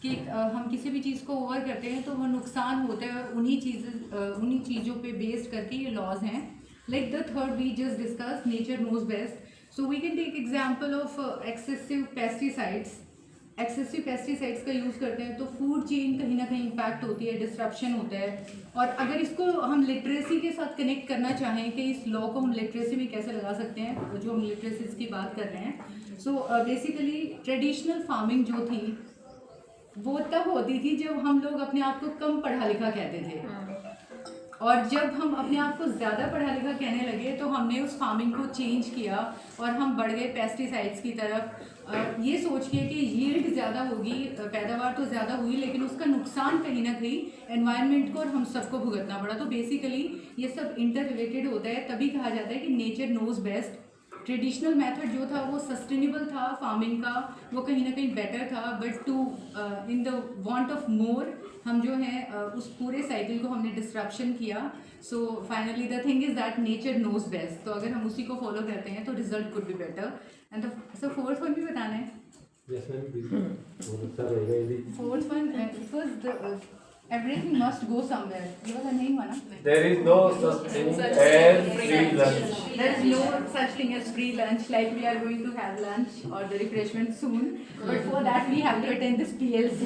कि हम किसी भी चीज़ को ओवर करते हैं तो वो नुकसान होता है, और उन्हीं चीज़ों पे बेस्ड करके ये लॉज हैं. Like the third we just discuss, nature knows best. So we can take example of excessive pesticides का यूज़ करते हैं तो फूड चेन कहीं ना कहीं इम्पैक्ट होती है, डिस्ट्रप्शन होता है. और अगर इसको हम लिटरेसी के साथ कनेक्ट करना चाहें कि इस लॉ को हम लिटरेसी में कैसे लगा सकते हैं, जो हम लिटरेसी की बात कर रहे हैं. सो बेसिकली ट्रेडिशनल फार्मिंग जो थी वो तब होती थी जब हम लोग अपने आप को कम पढ़ा लिखा कहते थे, और जब हम अपने आप को ज़्यादा पढ़ा लिखा कहने लगे तो हमने उस फार्मिंग को चेंज किया और हम बढ़ गए पेस्टिसाइड्स की तरफ. ये सोच के कि यील्ड ज़्यादा होगी, पैदावार तो ज़्यादा हुई, लेकिन उसका नुकसान कहीं ना कहीं एनवायरनमेंट को और हम सबको भुगतना पड़ा. तो बेसिकली ये सब इंटर रिलेटेड होता है. तभी कहा जाता है कि nature knows best. Traditional method जो था वो सस्टेनेबल था फार्मिंग का, वो कहीं ना कहीं बेटर था, but to in the want of more हम जो है उस पूरे साइकिल को हमने डिस्ट्रप्शन किया. So finally the thing is that nature knows best. तो अगर हम उसी को फॉलो करते हैं तो result could be better. And so fourth one भी बताना है. Fourth one it was everything must go somewhere. ये वाला नहीं हुआ ना? There is no such thing as free lunch. There is no such thing as free lunch. Like we are going to have lunch or the refreshment soon, but for that we have to attend this PLC.